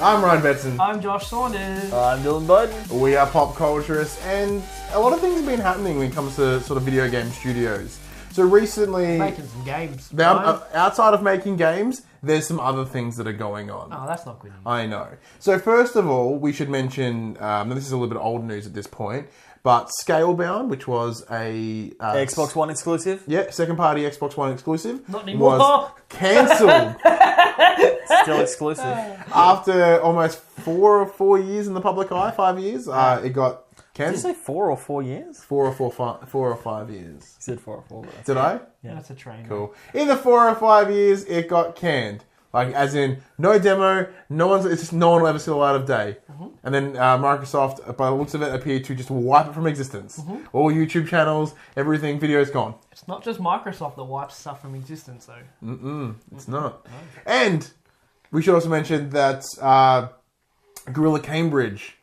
I'm Ryan Betson. I'm Josh Saunders. I'm Dylan Bowden. We are pop culturists, and a lot of things have been happening when it comes to sort of video game studios. So recently, Making some games. outside of making games, there's some other things that are going on. Oh, that's not good news. I know. So first of all, we should mention, this is a little bit old news at this point, but Scalebound, which was a... Xbox One exclusive? Yeah, second party Xbox One exclusive. Not anymore. Was cancelled Still exclusive. after almost 4 years in the public eye, 5 years. It got Did you cancelled. say 4 or 4 years? 4 or 5 years. You said 4 or 4. But Did I? Yeah. That's a train. Cool. Either 4 or 5 years, it got canned. Like, as in, no demo, it's just no one will ever see the light of day. Mm-hmm. And then Microsoft, by the looks of it, appeared to just wipe it from existence. Mm-hmm. All YouTube channels, everything, videos gone. It's not just Microsoft that wipes stuff from existence, though. It's not. And we should also mention that Guerrilla Cambridge.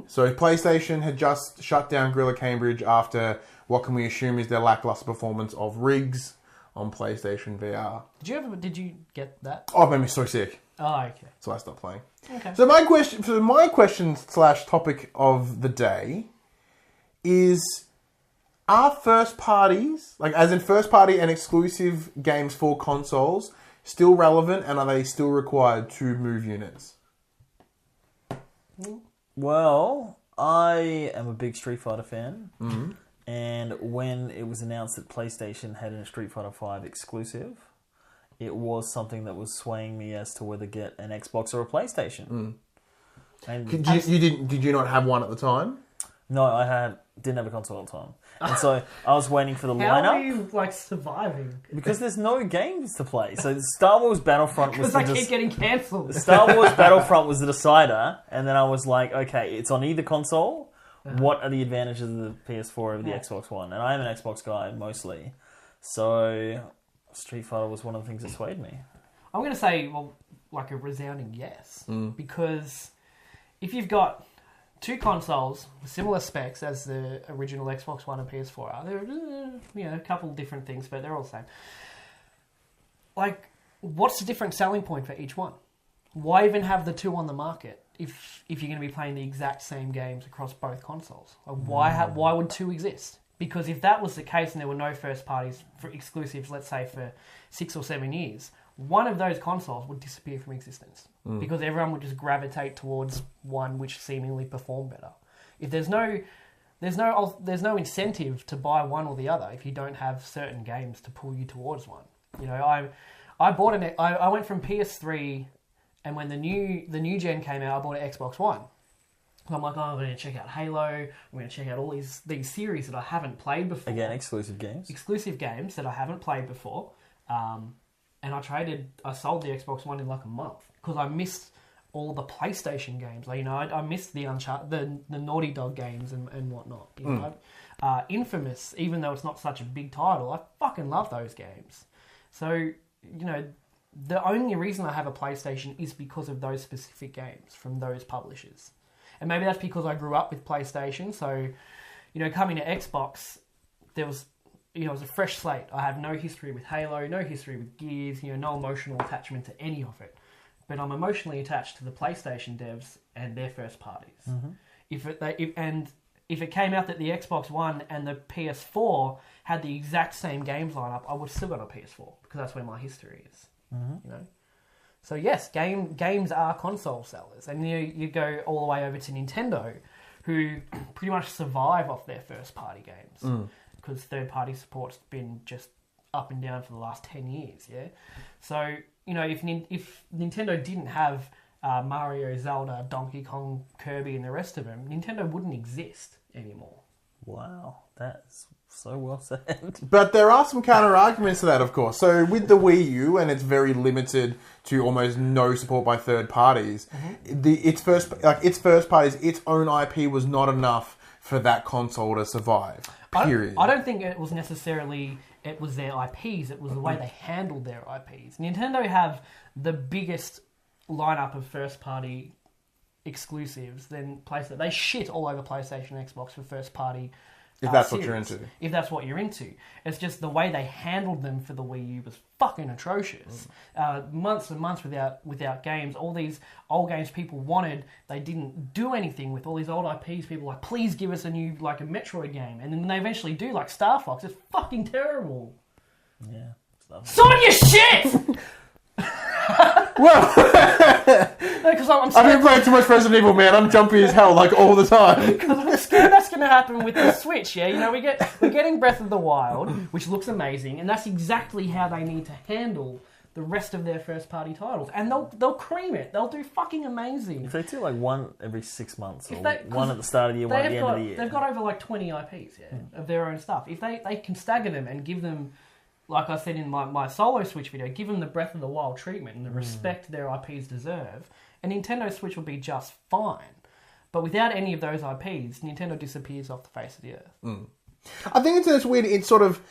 So PlayStation had just shut down Guerrilla Cambridge after what can we assume is their lackluster performance of rigs on PlayStation VR. Did you get that? Oh, it made me so sick. Oh, okay. So I stopped playing. Okay. So my question / topic of the day is: are first parties, like as in first party and exclusive games for consoles, still relevant, and are they still required to move units? Well, I am a big Street Fighter fan. And when it was announced that PlayStation had a Street Fighter V exclusive, it was something that was swaying me as to whether get an Xbox or a PlayStation. And Did you not have one at the time? no, didn't have a console at the time. And so I was waiting for the How lineup. are you, surviving? Because there's no games to play. So Star Wars Battlefront was Because I keep getting cancelled. Star Wars Battlefront was the decider, and then I was like, okay, it's on either console. What are the advantages of the PS4 over the Xbox One? And I am an Xbox guy, mostly. So Street Fighter was one of the things that swayed me. I'm going to say, like a resounding yes. Because if you've got two consoles with similar specs as the original Xbox One and PS4 are, they're a couple of different things, but they're all the same. Like, what's the different selling point for each one? Why even have the two on the market if you're going to be playing the exact same games across both consoles? Like, why would two exist? Because if that was the case and there were no first parties for exclusives, let's say for 6 or 7 years, one of those consoles would disappear from existence because everyone would just gravitate towards one which seemingly performed better. If there's no incentive to buy one or the other if you don't have certain games to pull you towards one. You know, I went from PS3. And when the new gen came out, I bought an Xbox One. And I'm like, I'm going to check out Halo. I'm going to check out all these series that I haven't played before. Again, exclusive games. Exclusive games that I haven't played before. And I sold the Xbox One in like a month because I missed all the PlayStation games. Like, I missed the Naughty Dog games and whatnot. You know? Infamous, even though it's not such a big title, I fucking love those games. So, the only reason I have a PlayStation is because of those specific games from those publishers. And maybe that's because I grew up with PlayStation. So, coming to Xbox, there was, it was a fresh slate. I have no history with Halo, no history with Gears, no emotional attachment to any of it. But I'm emotionally attached to the PlayStation devs and their first parties. If it came out that the Xbox One and the PS4 had the exact same games lineup, I would have still got a PS4 because that's where my history is. So yes, games are console sellers, and you go all the way over to Nintendo, who pretty much survive off their first party games because third party support's been just up and down for the last 10 years. Yeah, so if Nintendo didn't have Mario, Zelda, Donkey Kong, Kirby, and the rest of them, Nintendo wouldn't exist anymore. Wow, that's so well said. But there are some counter arguments to that, of course. So with the Wii U, and it's very limited to almost no support by third parties, its first parties, its own IP was not enough for that console to survive. Period. I don't think it was necessarily it was their IPs. It was the way they handled their IPs. Nintendo have the biggest lineup of first party exclusives than PlayStation. They shit all over PlayStation and Xbox for first party If that's what series, you're into. If that's what you're into. It's just the way they handled them for the Wii U was fucking atrocious. Months and months without games. All these old games people wanted, they didn't do anything with. All these old IPs, people were like, please give us a new, like a Metroid game. And then when they eventually do, like Star Fox, it's fucking terrible. Yeah. Sonya shit! Well, Because I'm I've scared, been playing too much Resident Evil, man. I'm jumpy as hell, like, all the time. because I'm scared that's going to happen with the Switch, yeah? You know, we're getting Breath of the Wild, which looks amazing, and that's exactly how they need to handle the rest of their first-party titles. And they'll cream it. They'll do fucking amazing. If they do like one every 6 months, or they- one at the start of the year, one at the end of the year. They've got over like 20 IPs, of their own stuff. If they can stagger them and give them, like I said in my solo Switch video, give them the Breath of the Wild treatment and the respect their IPs deserve, and Nintendo Switch will be just fine. But without any of those IPs, Nintendo disappears off the face of the earth. I think it's weird. It's sort of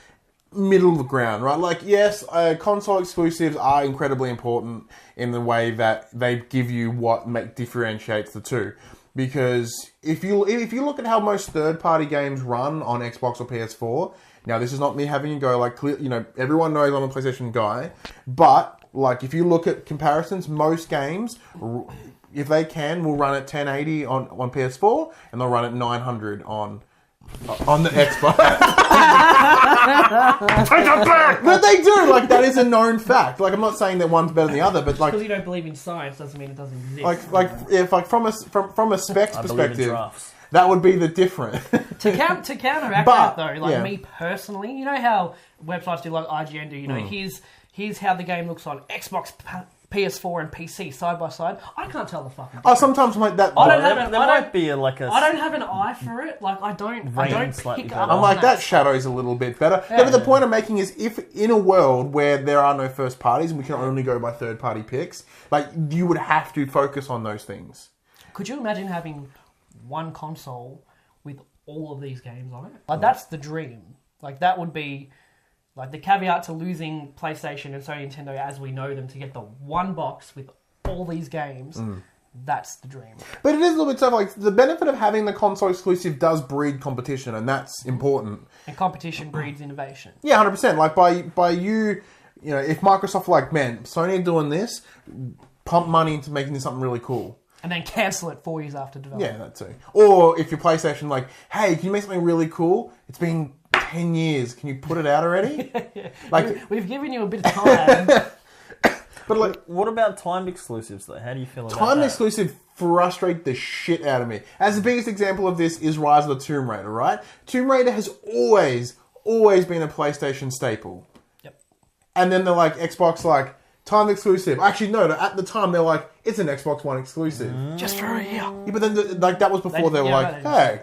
middle of the ground, right? Like, yes, console exclusives are incredibly important in the way that they give you what differentiates the two. Because if you look at how most third-party games run on Xbox or PS4, now this is not me having a go, like, you know, everyone knows I'm a PlayStation guy, but, like, if you look at comparisons, most games, if they can, will run at 1080 on PS4, and they'll run at 900 on the Xbox. But they do, like, that is a known fact. Like, I'm not saying that one's better than the other, but like, Because you don't believe in science doesn't mean it doesn't exist. like from a specs I believe in perspective, drafts. that would be the difference. To counteract But, that though, like yeah. me personally, you know how websites do, like IGN do, you know, here's how the game looks on Xbox, PS4 and PC side by side. I can't tell the fucking difference. Sometimes like that. I don't have There an- might be I don't have an eye for it. Like I don't slightly pick better. up. I'm on like, that shadow's a little bit better. Yeah, but the point I'm making is, if in a world where there are no first parties and we can only go by third party picks, like, you would have to focus on those things. Could you imagine having one console with all of these games on it? Like, that's the dream. Like, that would be like the caveat to losing PlayStation and Sony Nintendo as we know them, to get the one box with all these games. That's the dream. But it is a little bit tough. Like, the benefit of having the console exclusive does breed competition, and that's important. And competition breeds innovation. Yeah, 100%. Like, by you know, if Microsoft like, man, Sony are doing this, pump money into making this something really cool. And then cancel it 4 years after development. Yeah, that too. Or if your PlayStation, like, hey, can you make something really cool? It's been 10 years. Can you put it out already? Like, We've given you a bit of time. but like, What about timed exclusives though? How do you feel about timed that? exclusive frustrate the shit out of me. As the biggest example of this is Rise of the Tomb Raider, right? Tomb Raider has always been a PlayStation staple. Yep. And then they're like, Xbox, like, timed exclusive. Actually, no, at the time, they're like, it's an Xbox One exclusive. Just for a year. Yeah, but then, like, that was before they were like, right, hey.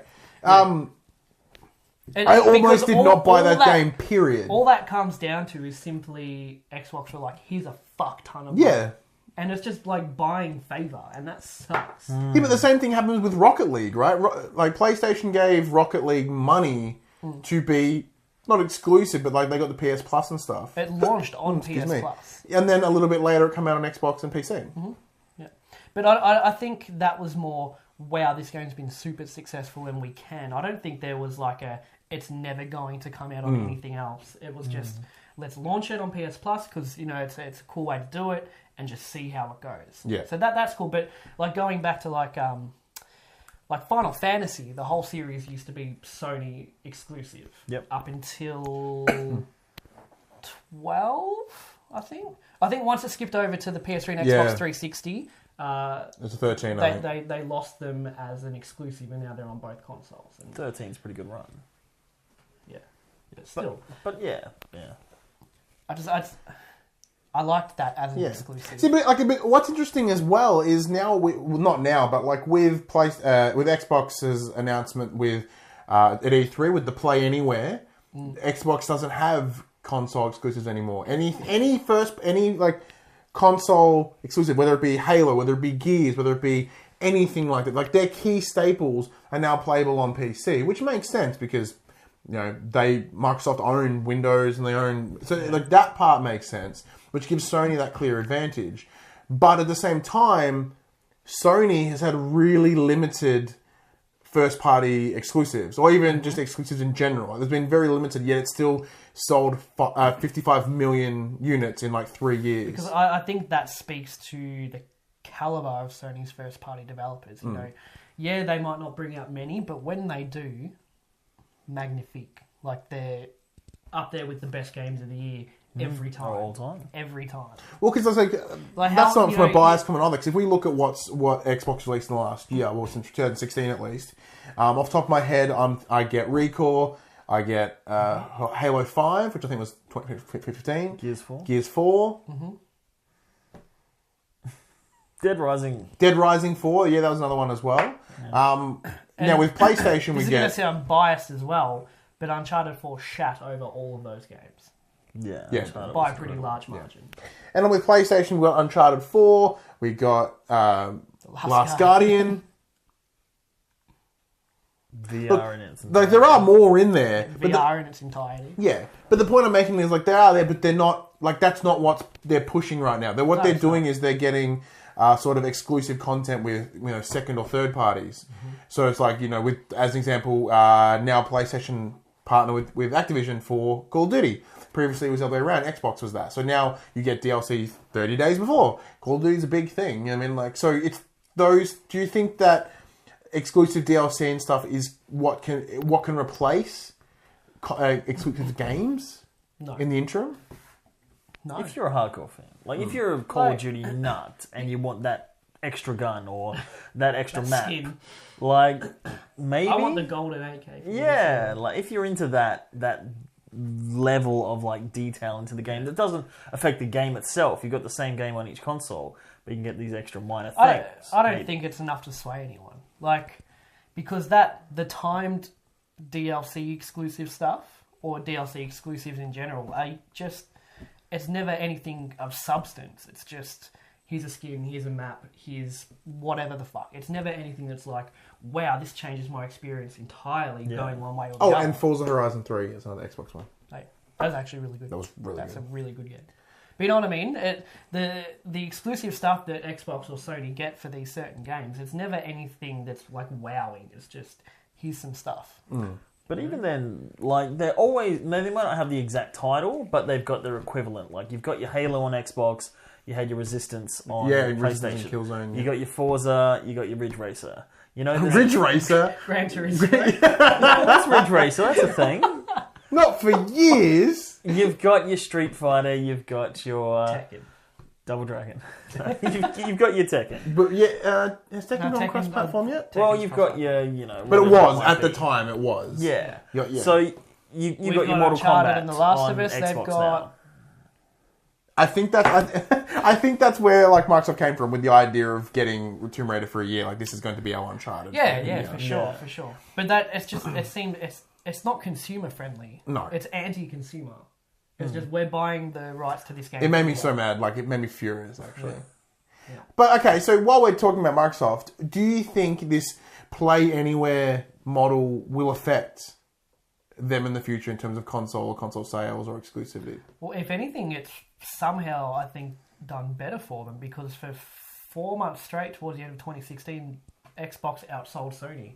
And I because almost did not buy that game, period. All that comes down to is simply Xbox were like, here's a fuck ton of money. Yeah. And it's just like buying favour, and that sucks. Yeah, but the same thing happens with Rocket League, right? Like, PlayStation gave Rocket League money to be, not exclusive, but like they got the PS Plus and stuff. It launched on Excuse PS me. Plus. And then a little bit later it came out on Xbox and PC. Yeah. But I think that was more, wow, this game's been super successful and we can. I don't think there was like it's never going to come out on anything else. It was just, let's launch it on PS Plus because, you know, it's a cool way to do it and just see how it goes. Yeah. So that's cool. But like going back to like Final Fantasy, the whole series used to be Sony exclusive. Yep. Up until 12, I think. I think once it skipped over to the PS3 and Xbox Yeah. 360, It's a 13, I think. they lost them as an exclusive, and now they're on both consoles. And 13's a pretty good run. yeah, but still, But yeah. I liked that as an Yeah. exclusive. See, but what's interesting as well is now, not now, but like with Xbox's announcement with at E3 with the Play Anywhere, Xbox doesn't have console exclusives anymore. Any like console exclusive, whether it be Halo, whether it be Gears, whether it be anything like that, like their key staples are now playable on PC, which makes sense because, you know, Microsoft own Windows and they own, so like that part makes sense, which gives Sony that clear advantage. But at the same time, Sony has had really limited first-party exclusives, or even just exclusives in general. There's been very limited, yet it's still sold 55 million units in like 3 years. Because I think that speaks to the caliber of Sony's first-party developers. You know, yeah, they might not bring out many, but when they do, magnifique. Like, they're up there with the best games of the year every time. All time. Every time. Well, because that's that's not from a bias coming on. Because if we look at what Xbox released in the last year, well, since 2016 at least, off the top of my head, I get Recore, I get Halo 5, which I think was 2015. Gears 4. Mm-hmm. Dead Rising. Dead Rising 4, yeah, that was another one as well. Yeah. Now, with PlayStation, we get... This is going to sound biased as well, but Uncharted 4 shat over all of those games. Yeah. By a pretty large margin. Yeah. And then with PlayStation, we got Uncharted 4, we got Last Guardian. VR in its entirety. Like, there are more in there. VR in its entirety. Yeah. But the point I'm making is, like, they are there, but they're not... Like, that's not what they're pushing right now. What they're doing is they're getting... sort of exclusive content with, you know, second or third parties. Mm-hmm. So it's like, you know, with, as an example, now PlayStation partner with Activision for Call of Duty. Previously it was the other way around. Xbox was that. So now you get DLC 30 days before. Call of Duty is a big thing. You know what I mean? Like, so it's those... Do you think that exclusive DLC and stuff is what can replace exclusive games in the interim? No. If you're a hardcore fan, like if you're a Call of Duty nut and you want that extra gun or that extra map, skin. Like maybe I want the golden AK. Yeah, like if you're into that level of like detail into the game that doesn't affect the game itself, you've got the same game on each console, but you can get these extra minor things. I don't think it's enough to sway anyone, like because the timed DLC exclusive stuff or DLC exclusives in general, it's never anything of substance. It's just, here's a skin, here's a map, here's whatever the fuck. It's never anything that's like, wow, this changes my experience entirely going one way or the other. Oh, and Forza Horizon 3 is another Xbox one. Hey, that's actually really good. That was really That's good. a really good game. But you know what I mean? The exclusive stuff that Xbox or Sony get for these certain games, it's never anything that's like wowing. It's just, here's some stuff. But even then, like, they might not have the exact title, but they've got their equivalent. Like, you've got your Halo on Xbox, you had your Resistance on PlayStation. Killzone, You got your Forza, you got your Ridge Racer. You know, Ridge Racer? Gran Turismo. That's Ridge Racer, that's a thing. Not for years. You've got your Street Fighter, you've got your... Tekken. Double Dragon. You've got your Tekken. But yeah, has Tekken gone cross-platform yet? Well, you've got your, you know... But it was, at the time, it was. Yeah. Yeah. So you've got your Mortal Kombat and The Last of Us, Xbox they've got... now. I think that's where like Microsoft came from with the idea of getting Tomb Raider for a year. Like, this is going to be our Uncharted. Yeah, for sure. But that it's not consumer friendly. No, it's anti-consumer. It's just we're buying the rights to this game. It made me so mad. Like, it made me furious, actually. Yeah. But okay, so while we're talking about Microsoft, do you think this Play Anywhere model will affect them in the future in terms of console or console sales or exclusivity? Well, if anything, it's somehow, I think, done better for them because for 4 months straight towards the end of 2016, Xbox outsold Sony.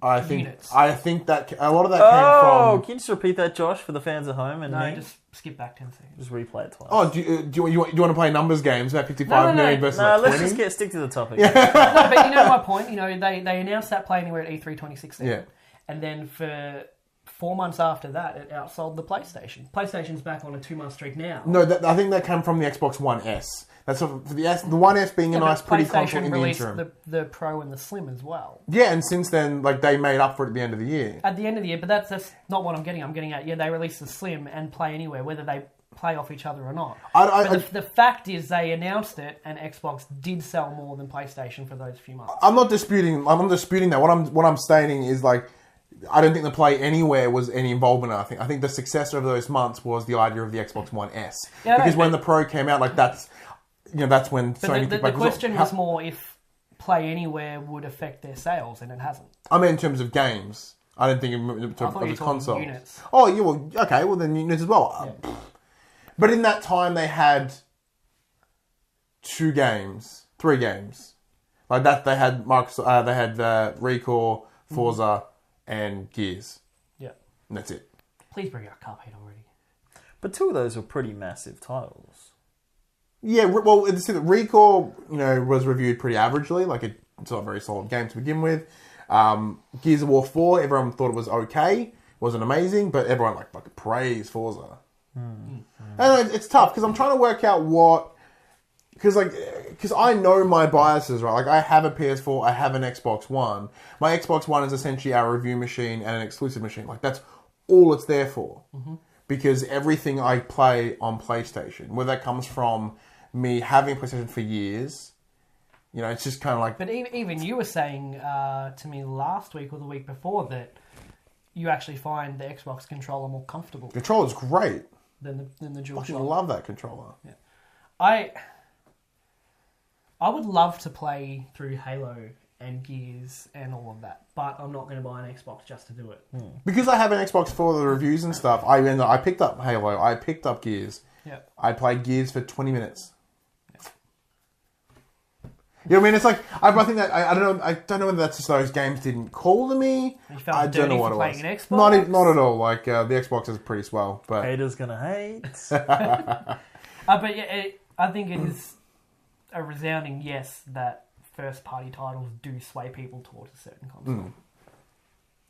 I think that a lot of that came from... Can you just repeat that, Josh, for the fans at home? And no, just skip back 10 seconds. Just replay it twice. Oh, do you want to play numbers games about 55 million versus like 20? Let's just stick to the topic. No, but you know my point. You know, they announced that Play Anywhere at E3 2016. Yeah. And then for 4 months after that, it outsold the PlayStation. PlayStation's back on a 2-month streak now. No, I think that came from the Xbox One S. That's for the One S being a nice, pretty console in the interim. PlayStation released the Pro and the Slim as well. Yeah, and since then, like, they made up for it at the end of the year. At the end of the year, but that's not what I'm getting. I'm getting at, they released the Slim and Play Anywhere, whether they play off each other or not. The fact is they announced it, and Xbox did sell more than PlayStation for those few months. I'm not disputing that. What I'm stating is, like, I don't think the Play Anywhere was any involvement. I think the success of those months was the idea of the Xbox One S. Because when the Pro came out, like, that's when Sony... The question was more if Play Anywhere would affect their sales, and it hasn't. I mean, in terms of games. I don't think in terms of the console. Units. Oh, yeah, well, okay, well then units as well. Yeah. But in that time, they had 3 games. Like that, they had Microsoft, they had Recall, Forza, and Gears. Yeah. And that's it. Please bring out Cuphead already. But 2 of those were pretty massive titles. Yeah, well, Recall, was reviewed pretty averagely. Like, it's not a very solid game to begin with. Gears of War 4, everyone thought it was okay. Wasn't amazing, but everyone, fucking praised Forza. And it's tough, because I'm trying to work out what... Because I know my biases, right? Like, I have a PS4, I have an Xbox One. My Xbox One is essentially our review machine and an exclusive machine. Like, that's all it's there for. Mm-hmm. Because everything I play on PlayStation, whether that comes from me having PlayStation for years, it's just kind of like... But even you were saying to me last week or the week before that you actually find the Xbox controller more comfortable. The controller's great. Than the DualShock. I fucking love that controller. Yeah. I would love to play through Halo and Gears and all of that, but I'm not going to buy an Xbox just to do it. Because I have an Xbox for the reviews and stuff, I picked up Halo, I picked up Gears. Yeah. I played Gears for 20 minutes. Yeah. It's like, I think that, I don't know whether that's just those games didn't call to me. You felt I don't know what it was. Playing an Xbox? Not at all. Like, the Xbox is pretty swell, but... Haters gonna hate. But yeah, I think it is a resounding yes that first-party titles do sway people towards a certain console.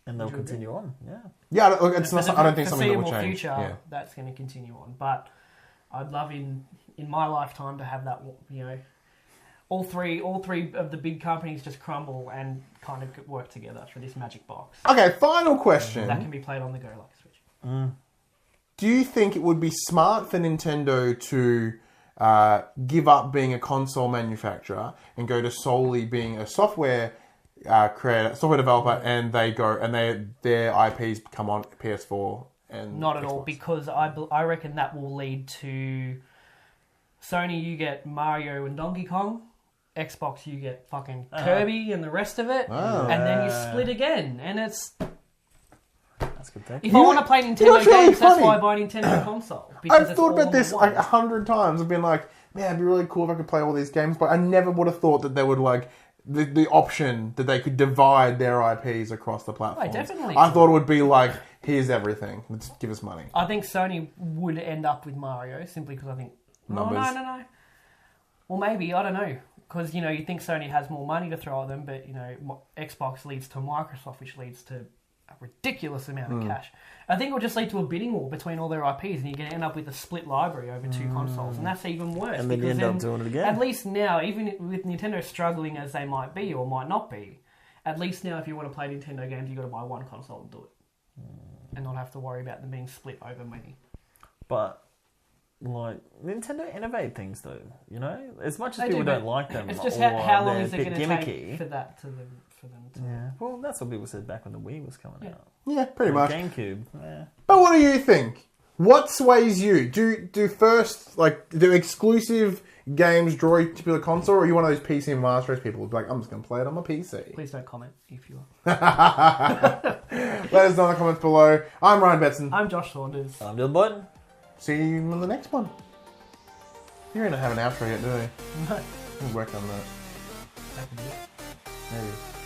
And they'll continue on, yeah. Yeah, I don't think something will change. Future, that's going to continue on. But I'd love in my lifetime to have that, all three of the big companies just crumble and kind of work together through this magic box. Okay, final question. That can be played on the go like a Switch. Do you think it would be smart for Nintendo to give up being a console manufacturer and go to solely being a software creator, software developer, and their IPs come on PS4 and not at Xbox? all, because I reckon that will lead to Sony. You get Mario and Donkey Kong. Xbox, you get fucking Kirby and the rest of it, and then you split again, and it's. That's good. If I want to play Nintendo games, that's why I buy a Nintendo console. I've thought about this like 100 times. I've been like, man, it'd be really cool if I could play all these games, but I never would have thought that they would the option that they could divide their IPs across the platforms. Definitely. I thought it would be like, here's everything. Let's give us money. I think Sony would end up with Mario simply because I think numbers. No. Well, maybe, I don't know. Because, you think Sony has more money to throw at them, but, Xbox leads to Microsoft, which leads to a ridiculous amount of cash. I think it'll just lead to a bidding war between all their IPs, and you're going to end up with a split library over 2 consoles, and that's even worse. And then you end up doing it again. At least now, even with Nintendo struggling as they might be or might not be, at least now if you want to play Nintendo games, you've got to buy one console and do it. And not have to worry about them being split over many. But... Nintendo innovate things though, as much as people don't like them. It's just how long is it going to take for them to... Yeah, well, that's what people said back when the Wii was coming out. Yeah, pretty much. GameCube. Yeah. But what do you think? What sways you? Do exclusive games draw you to the console, or are you one of those PC master race people who's like, I'm just going to play it on my PC? Please don't comment if you are. Let us know in the comments below. I'm Ryan Betson. I'm Josh Saunders. I'm Dylan Boyden. See you on the next one. You don't have an outro yet, do you? No. We'll work on that. That could be it. Maybe.